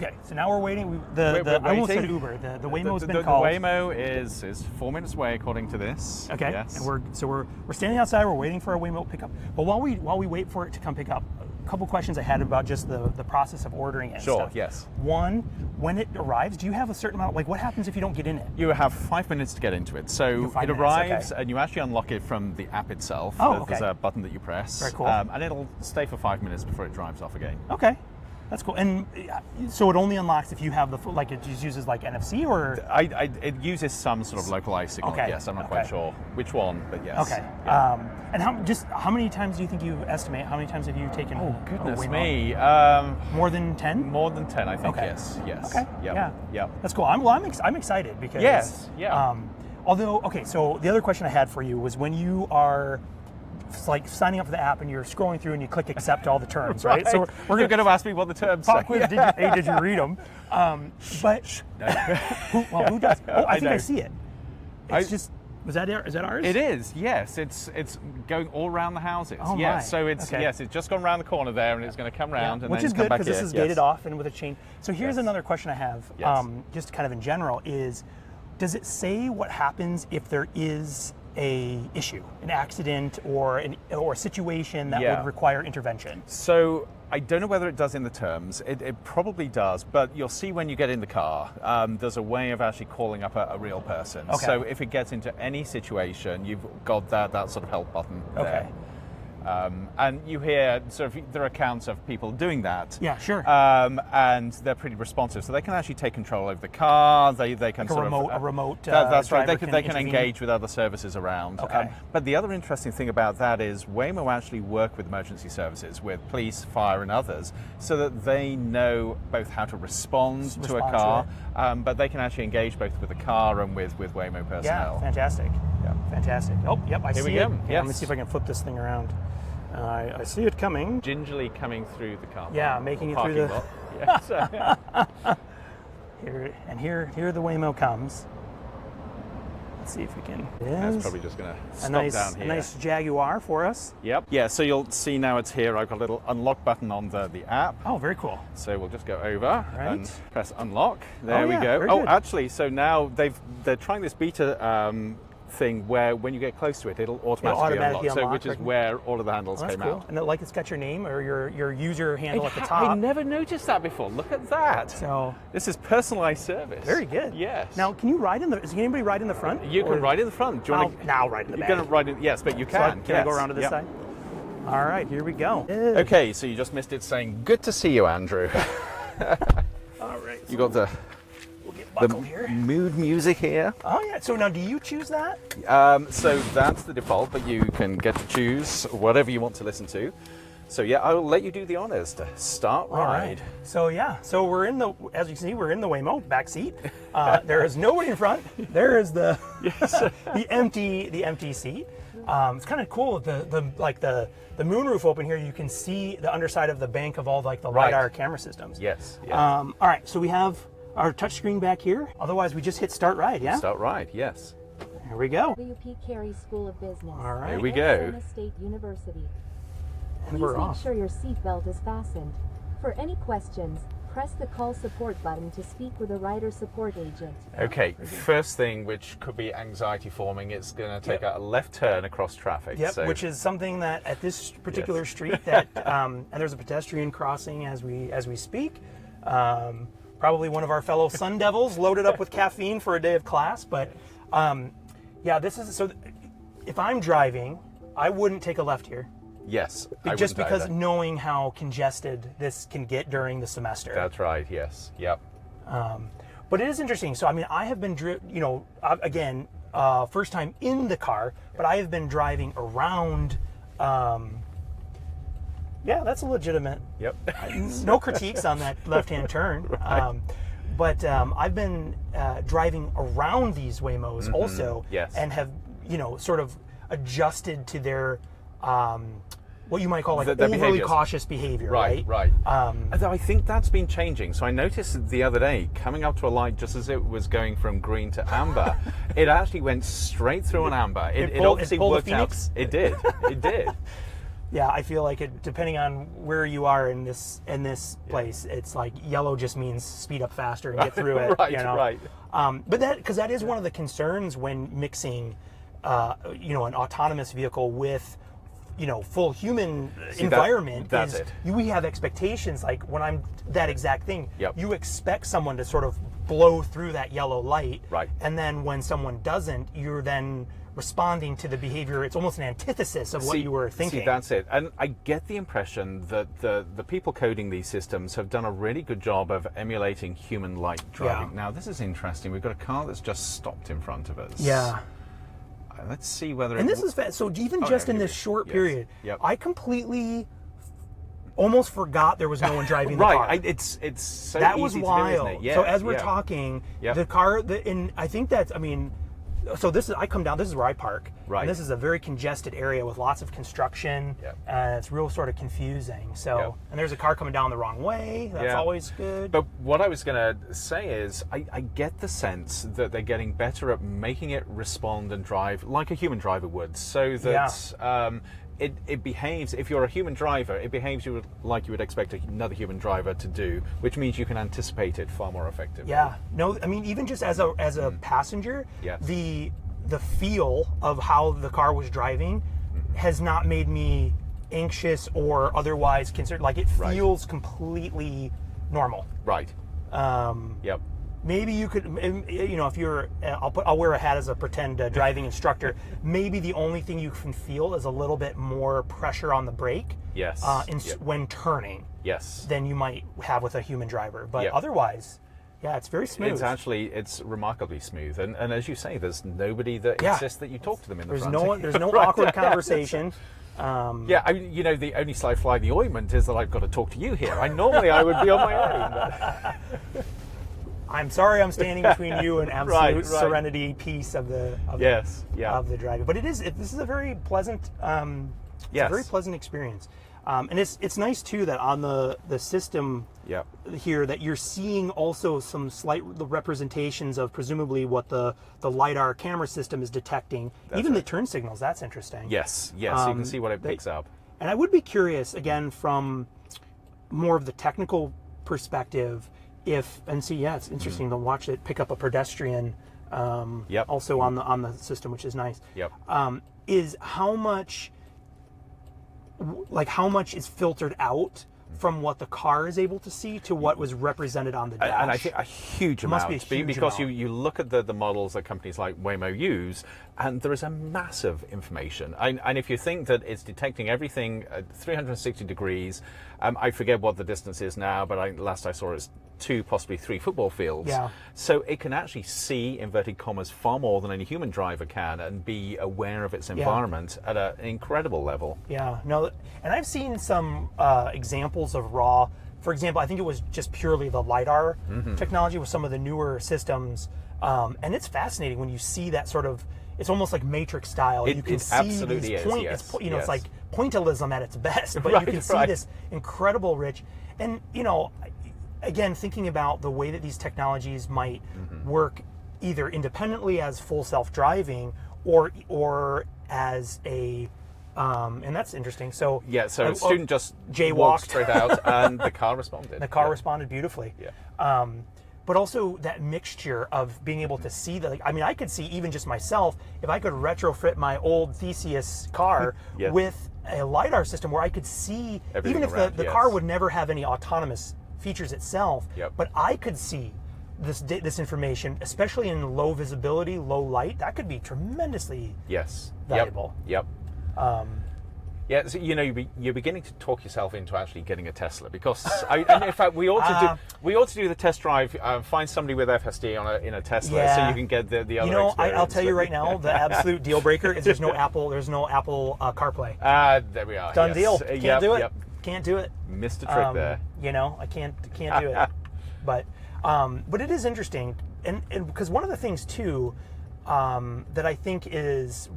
Okay, so now we're waiting. I almost said Uber. The Waymo's been called. The Waymo is 4 minutes away, according to this. Okay, yes. And we're standing outside. We're waiting for a Waymo pickup. But while we wait for it to come pick up, a couple questions I had about just the process of ordering it. And Sure. stuff. Yes. One, when it arrives, do you have a certain amount? Like, what happens if you don't get in it? You have 5 minutes to get into it. So it arrives, and you actually unlock it from the app itself. Oh, okay. There's a button that you press. Very cool. And it'll stay for 5 minutes before it drives off again. Okay. That's cool. And so it only unlocks if you have it just uses like NFC or? It uses some sort of localized signal. Okay. Yes, I'm not quite sure which one, but yes. Okay. Yeah. And how many times do you think you estimate? How many times have you taken? Oh goodness a me! More than 10? More than 10, I think. Okay. Yes. Okay. Yep. Yeah. Yep. That's cool. I'm excited because. Yes. Yeah. Although, okay, so the other question I had for you was when you are like signing up for the app and you're scrolling through and you click accept all the terms, right? So we're going to ask me what the terms say. Quiz, did you read them? But who does? Oh, I think I see it. It's is that ours? It is, yes. It's going all around the houses. Oh my. Yes, so it's Okay. it's just gone around the corner there, and it's going to come round and which then is come good back because here. this is Yes. gated off and with a chain. So here's Yes. another question I have, Yes. just kind of in general, is does it say what happens if there is an issue, an accident, or a situation that would require intervention? So I don't know whether it does in the terms. It probably does, but you'll see when you get in the car, there's a way of actually calling up a real person. Okay. So if it gets into any situation, you've got that sort of help button there. Okay. And you hear sort of there are accounts of people doing that. Yeah, sure. And they're pretty responsive, so they can actually take control over the car. They can Like sort a remote. That's right. Driver They can intervene. engage with other services around. Okay. But the other interesting thing about that is Waymo actually work with emergency services, with police, fire, and others, so that they know both how to respond to a car, but they can actually engage both with the car and with Waymo personnel. Yeah, fantastic. Yeah. Fantastic. Oh, yep, I see we go. it. Yes. Let me see if I can flip this thing around. I see it coming. Gingerly coming through the car. Yeah, making it through the lot. Yes. Here the Waymo comes. Let's see if we can. That's probably just going to stop down here. A nice Jaguar for us. Yep. Yeah, so you'll see now it's here. I've got a little unlock button on the app. Oh, very cool. So we'll just go over and press unlock. There we go. Very Oh, good. actually, so now they're trying this beta thing where when you get close to it, it'll automatically unlock. So which is where all of the handles that's came cool. out. And it's got your name or your user handle at the top. I never noticed that before. Look at that. So this is personalized service. Very good. Yes. Now, can you ride Is anybody ride in the front? You can ride in the front. Do you want to now ride in the back? You're going to ride in. Yes, but you can. Can I go around to this side? All right, here we go. Okay, so you just missed it saying, "Good to see you, Andrew." All right. You got the mood music here. Oh yeah. So now, do you choose that? So that's the default, but you can get to choose whatever you want to listen to. So yeah, I'll let you do the honors to start ride. All right. So yeah, so we're in as you can see, we're in the Waymo back seat. There is nobody in front. There is the the empty seat. It's kind of cool. The moonroof open here. You can see the underside of the bank of all the LiDAR camera systems. Yes. Yeah. All right. So we have our touchscreen back here. Otherwise, we just hit start ride. Yeah. Start ride. Yes. Here we go. WP Carey School of Business. All right. Here we go. Arizona State University. And Please we're make off. sure your seatbelt is fastened. For any questions, press the call support button to speak with a rider support agent. Okay, first thing, which could be anxiety forming, it's going to take a left turn across traffic. Yep, so. which is something that at this particular street that, and there's a pedestrian crossing as we speak. Probably one of our fellow Sun Devils loaded up with caffeine for a day of class, but yeah, this is so. If I'm driving, I wouldn't take a left here. Yes, just because either. knowing how congested this can get during the semester. That's right. Yes. Yep. But it is interesting. So I mean, I have been, again, first time in the car, but I have been driving around. Yeah, that's a legitimate. Yep. No critiques on that left-hand turn. Right. But I've been driving around these Waymos also, Yes. and have sort of adjusted to their what you might call like overly behaviors. cautious behavior, Right. right? Although I think that's been changing. So I noticed the other day, coming up to a light just as it was going from green to amber, it actually went straight through an amber. It obviously pulled a worked out. phoenix? It did. It did. Yeah, I feel like it, depending on where you are in this place, it's like yellow just means speed up faster and get through it. Right, you know? right. But that is one of the concerns when mixing, an autonomous vehicle with, full human environment. That's is it. We have expectations, like when I'm that exact thing. Yep. You expect someone to sort of blow through that yellow light, Right. and then when someone doesn't, you're then responding to the behavior. It's almost an antithesis of what you were thinking. See, that's it. And I get the impression that the people coding these systems have done a really good job of emulating human-like driving. Yeah. Now, this is interesting. We've got a car that's just stopped in front of us. Yeah. Let's see whether And this is fast. So even just in this short period, Yep. I completely almost forgot there was no one driving the right. car. It's so That easy was to wild. do, isn't it? Yeah, So as we're yeah. talking, Yep. the car, I think that's, so I come down, this is where I park. Right. And this is a very congested area with lots of construction. Yep. And it's real sort of confusing. So, Yep. and there's a car coming down the wrong way. That's Yeah. always good. But what I was going to say is, I get the sense that they're getting better at making it respond and drive like a human driver would, so that it behaves. If you're a human driver, it behaves like you would expect another human driver to do, which means you can anticipate it far more effectively. Yeah. No, even just as a passenger, Yes. the feel of how the car was driving has not made me anxious or otherwise concerned. Like it feels completely normal. Right. Yep. Maybe you could, if you're, I'll wear a hat as a pretend driving instructor. Maybe the only thing you can feel is a little bit more pressure on the brake. Yes. When turning. Yes. Than you might have with a human driver. But Yep. otherwise, yeah, it's very smooth. It's remarkably smooth, and as you say, there's nobody that insists that you talk to them in the front. There's no Right. awkward conversation. Yeah, the only slight fly in the ointment is that I've got to talk to you here. Normally I would be on my own. But... I'm sorry, I'm standing between you and absolute Right. serenity, peace of the driving. But this is a very pleasant, it's a very pleasant experience. And it's nice too that on the system here that you're seeing also some slight representations of presumably what the LiDAR camera system is detecting. Even the turn signals, that's interesting. Yes, you can see what it picks up. And I would be curious, again, from more of the technical perspective, it's interesting to watch it pick up a pedestrian also on the system, which is nice. Yep. Is how much is filtered out from what the car is able to see to what was represented on the dash. And I think a huge amount. Must be a huge because amount. you look at the models that companies like Waymo use, and there is a massive information. And if you think that it's detecting everything at 360 degrees, I forget what the distance is now, but last I saw it's 2, possibly 3 football fields. Yeah. So it can actually see, inverted commas, far more than any human driver can, and be aware of its environment at an incredible level. Yeah, no, and I've seen some examples of raw. For example, I think it was just purely the LiDAR technology with some of the newer systems, and it's fascinating when you see that sort of. It's almost like Matrix style. You can see absolutely these is, points. yes, It's like pointillism at its best, but Right, you can see right. this incredible rich. And again, thinking about the way that these technologies might work, either independently as full self-driving or as a and that's interesting. So a student just jaywalked walked straight out, and the car responded. The car responded beautifully. Yeah. But also that mixture of being able to see I could see even just myself, if I could retrofit my old Theseus car Yes. with a LiDAR system where I could see, Everything even if around, the yes. car would never have any autonomous features itself, Yep. but I could see this information, especially in low visibility, low light, that could be tremendously valuable. Yep. So you're beginning to talk yourself into actually getting a Tesla, because and in fact we ought to do the test drive. Find somebody with FSD in a Tesla, so you can get the other. I'll tell you right now, the absolute deal breaker is there's no Apple CarPlay. There we are. Done yes. deal. Can't do it. Yep. Can't do it. Missed a trick there. I can't do it. But it is interesting, and because one of the things too that I think is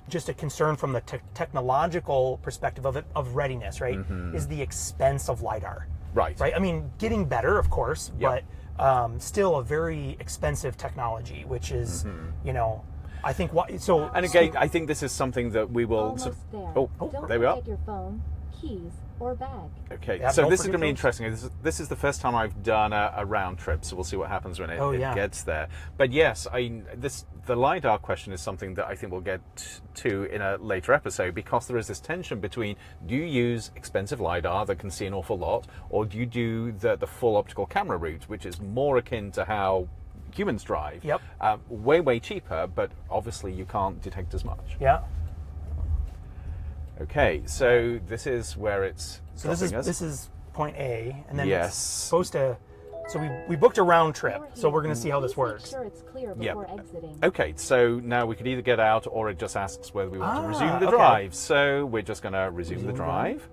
just a concern from the technological perspective of readiness, right? Is the expense of LiDAR. Right. I mean, getting better, of course, Yep. but still a very expensive technology, which is, I think so. And again, I think this is something that we will. Almost there. Oh, Don't there we are. forget your phone, keys, or bag. Okay, Yeah, so don't this is forget going to be those. interesting. This is the first time I've done a round trip, so we'll see what happens when it gets there. But yes, the LiDAR question is something that I think we'll get to in a later episode, because there is this tension between, do you use expensive LiDAR that can see an awful lot, or do you do the full optical camera route, which is more akin to how humans drive? Yep. Way cheaper, but obviously you can't detect as much. Yeah. Okay, so this is where it's So dropping us. this is point A, and then Yes. it's supposed to. So we booked a round trip, You're so here. we're going to see how this Please works. Make sure it's clear Yep. before exiting. Okay, so now we could either get out, or it just asks whether we want to resume the okay. drive. So we're just going to resume the Resume drive,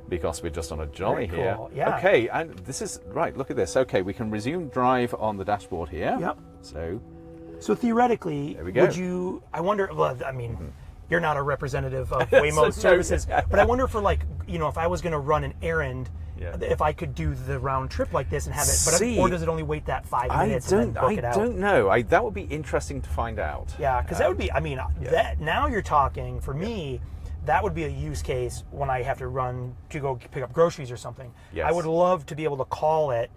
because we're just on a jolly Very here. cool, yeah. Okay, and this is right. Look at this. Okay, we can resume drive on the dashboard here. Yep. So theoretically, There we go. would you? I wonder. Well, I mean, you're not a representative of So Waymo no. services, but I wonder for if I was going to run an errand, Yeah. if I could do the round trip like this and have it. But See, or does it only wait that 5 I minutes and then book it out? don't know. That would be interesting to find out. Yeah, because that would be. I mean, that now you're talking for me. That would be a use case when I have to run to go pick up groceries or something. Yes. I would love to be able to call it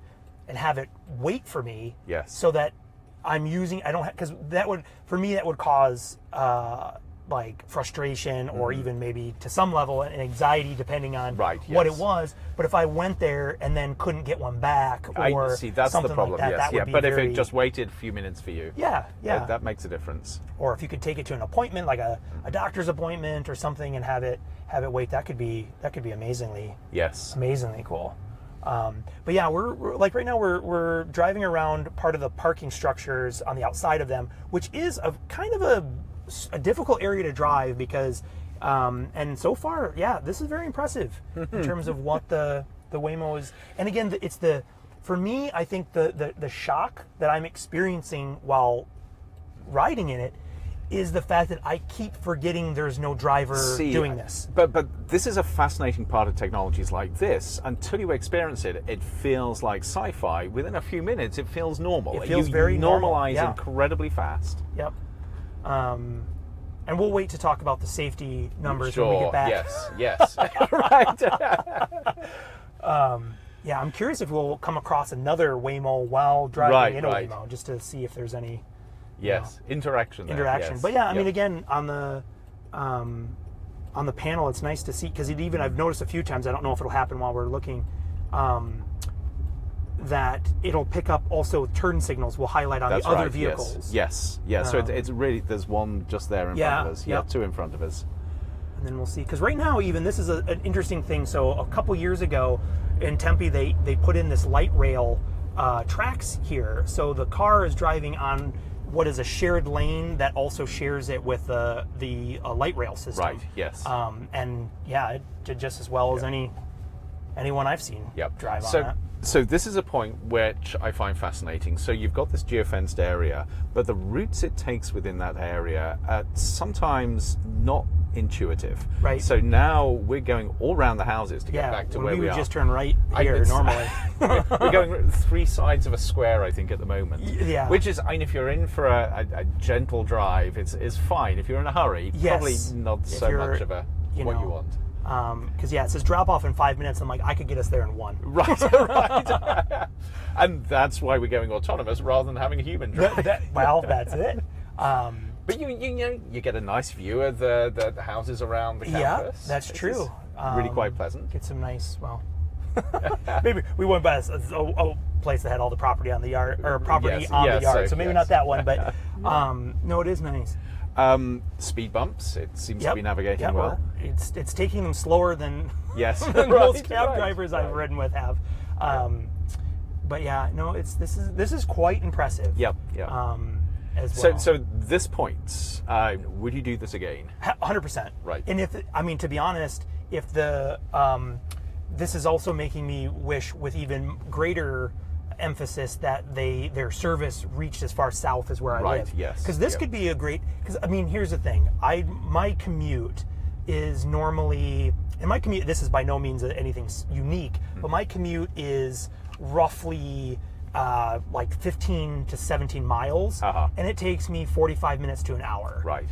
and have it wait for me. Yes. So that I'm using. I don't have, because that would, for me, that would cause like frustration or even maybe to some level an anxiety, depending on Right, what it yes. was. But if I went there and then couldn't get one back, or I see. That's something the problem. like that, Yes. that would Yeah. be But if very, it just waited a few minutes for you, yeah. that makes a difference. Or if you could take it to an appointment, like a doctor's appointment or something, and have it wait, that could be amazingly Yes. cool. But yeah, we're like right now we're driving around part of the parking structures on the outside of them, which is a kind of a difficult area to drive because, and so far, yeah, this is very impressive in terms of what the Waymo is. And again, for me, I think the shock that I'm experiencing while riding in it is the fact that I keep forgetting there's no driver doing this. But this is a fascinating part of technologies like this. Until you experience it, it feels like sci-fi. Within a few minutes, it feels normal. It feels you very normal, normalize yeah. incredibly fast. Yep. And we'll wait to talk about the safety numbers Sure. when we get back. Yes. Right. Yeah, I'm curious if we'll come across another Waymo while driving in a right. Waymo, just to see if there's any Yes. Interaction. There, interaction. yes. But yeah, I mean, Yep. again, on the panel, it's nice to see, because I've noticed a few times, I don't know if it'll happen while we're looking, that it'll pick up also turn signals will highlight on That's the other right, vehicles. Yes. So it's really, there's one just there in front of us. Yeah. yep. Two in front of us. And then we'll see, because right now, even this is an interesting thing. So a couple years ago in Tempe, they put in this light rail tracks here. So the car is driving on what is a shared lane that also shares it with the light rail system. Right. Yes. And yeah, it did just as well as anyone I've seen drive on that. So this is a point which I find fascinating. So you've got this geofenced area, but the routes it takes within that area are sometimes not intuitive. Right. So now we're going all around the houses to get back to when where we we would are. just turn right here It's- normally. We're going three sides of a square, I think, at the moment. Yeah. Which is, I mean, if you're in for a gentle drive, it's fine. If you're in a hurry, probably Yes. not If so you're, much of you what know, you want. Because it says drop off in 5 minutes. I'm like, I could get us there in 1. Right. And that's why we're going autonomous rather than having a human drive. Well, that's it. But you get a nice view of the houses around the campus. Yeah, that's This true. is really quite pleasant. Get some nice, well, maybe we went by a place that had all the property on the yard, or property Yes, on yes, the yard. so So maybe yes. not that one, but no, it is nice. Speed bumps, it seems Yep. to be navigating Yeah, well. It's taking them slower than Yes. than Right, most cab right, drivers I've right. ridden with have. But yeah, no, this is quite impressive. Yep. As well. So this point, would you do this again? 100%. Right. And to be honest, if this is also making me wish with even greater emphasis that their service reached as far south as where I Right, live. yes, Because this yeah. could be a great, because I mean, here's the thing. My commute is normally, and this is by no means anything unique, but my commute is roughly like 15 to 17 miles, and it takes me 45 minutes to an hour. Right.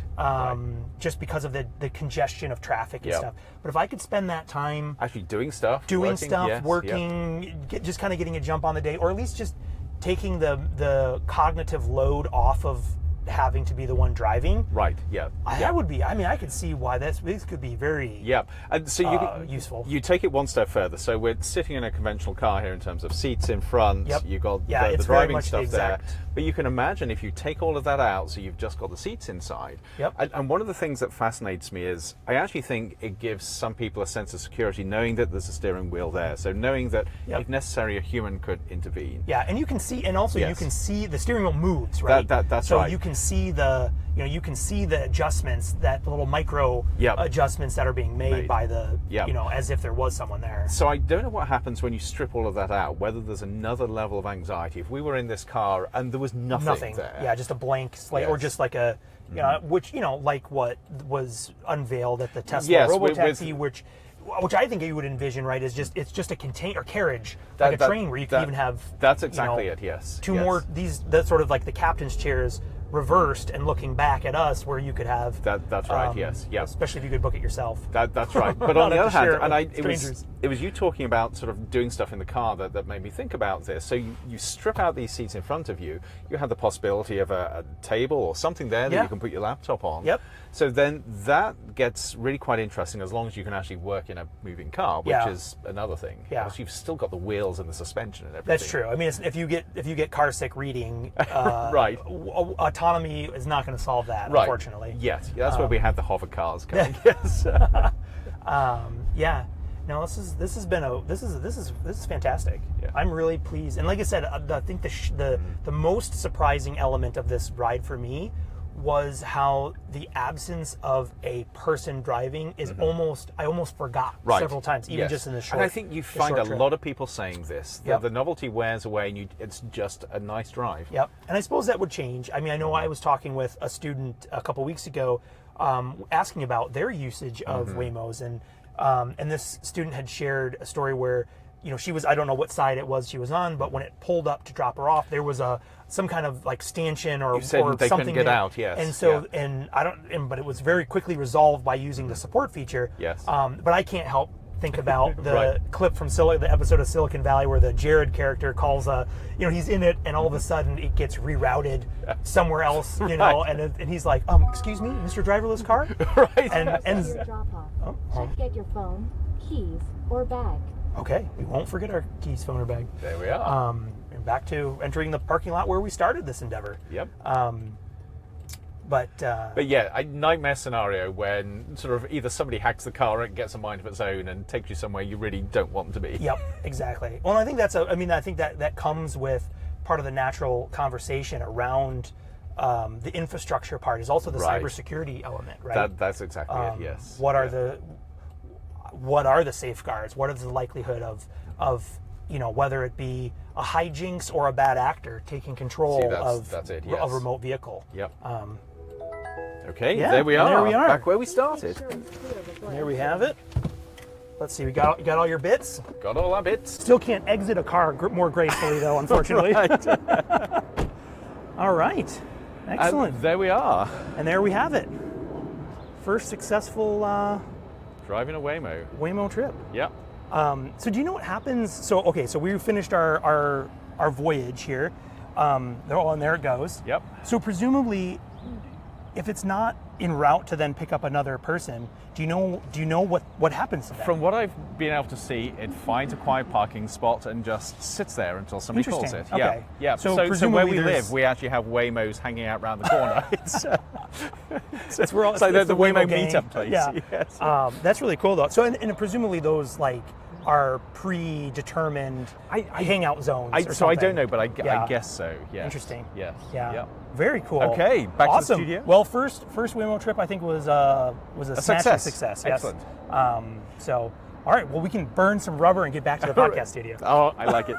Just because of the congestion of traffic and stuff. But if I could spend that time actually doing stuff, working, just kind of getting a jump on the day, or at least just taking the cognitive load off of having to be the one driving. Right. Yeah. That would be. I mean, I could see why this could be very. Yeah. And so useful. You take it one step further. So we're sitting in a conventional car here in terms of seats in front. Yep. You've got the driving stuff there. But you can imagine if you take all of that out, so you've just got the seats inside. Yep. And one of the things that fascinates me is I actually think it gives some people a sense of security knowing that there's a steering wheel there. So knowing that if necessary, a human could intervene. Yeah, and you can see, and also you can see the steering wheel moves, right? That's right. So you can see the adjustments, that the little micro adjustments that are being made by the, as if there was someone there. So I don't know what happens when you strip all of that out, whether there's another level of anxiety. If we were in this car and there was nothing there. Yeah, just a blank slate, or just like a, which, like what was unveiled at the Tesla Robotaxi, which I think you would envision, right, is it's just a container carriage, like a train where you can even have. That's exactly it. Yes. Two more that sort of like the captain's chairs reversed and looking back at us, where you could have. That's right. Yes. Yeah. Especially if you could book it yourself. That's right. But on the other hand, and it was you talking about sort of doing stuff in the car that made me think about this. So you strip out these seats in front of you. You have the possibility of a table or something there that you can put your laptop on. Yep. So then that gets really quite interesting as long as you can actually work in a moving car, which is another thing. Yeah. Because you've still got the wheels and the suspension and everything. That's true. I mean, if you get car sick reading, right. Autonomy is not going to solve that, unfortunately. Yes, that's where we had the hover cars coming. Yes. No, this is fantastic. Yeah. I'm really pleased, and like I said, I think the most surprising element of this ride for me was how the absence of a person driving is I almost forgot several times, even just in the short. And I think you find a lot of people saying this. The novelty wears away, and it's just a nice drive. Yep. And I suppose that would change. I mean, I know I was talking with a student a couple weeks ago, asking about their usage of Waymos, and this student had shared a story where, she was, I don't know what side it was she was on, but when it pulled up to drop her off, there was some kind of like stanchion or they something couldn't get there. out. Yes. And so but it was very quickly resolved by using the support feature. Yes. But I can't help think about the clip from the episode of Silicon Valley where the Jared character calls he's in it, and all of a sudden it gets rerouted somewhere else, and he's like, excuse me, Mr. Driverless Car? Right. And your drop-off. Check get your phone, keys, or bag. Okay, we won't forget our keys, phone, or bag. There we are. And back to entering the parking lot where we started this endeavor. Yep. But yeah, a nightmare scenario when sort of either somebody hacks the car and gets a mind of its own and takes you somewhere you really don't want to be. Yep, exactly. Well, I think I think that comes with part of the natural conversation around the infrastructure part is also the cybersecurity element, right? That's exactly it. Yes. What are the safeguards? What is the likelihood of whether it be a hijinks or a bad actor taking control of a remote vehicle? Yep. Okay, there we are. There we are. Back where we started. There we have it. Let's see, you got all your bits? Got all our bits. Still can't exit a car more gracefully, though, unfortunately. All right. Excellent. And there we are. And there we have it. First successful driving a Waymo trip. Yep. So do you know what happens? So we finished our voyage here. And there it goes. Yep. So presumably, if it's not en route to then pick up another person, do you know what happens to them? From what I've been able to see, it finds a quiet parking spot and just sits there until somebody calls it. Okay. Yeah. So where we live, we actually have Waymos hanging out around the corner. It's it's where all it's like the Waymo gang. meetup place. Yeah. Yes. That's really cool though. So and presumably those are predetermined hangout zones. So I don't know, but I guess so. Yeah. Interesting. Yes. Yeah. Yep. Very cool. Okay, back to the studio. Well, first Waymo trip I think was a smashing success. Yes. Excellent. So all right, well we can burn some rubber and get back to the podcast studio. Oh, I like it.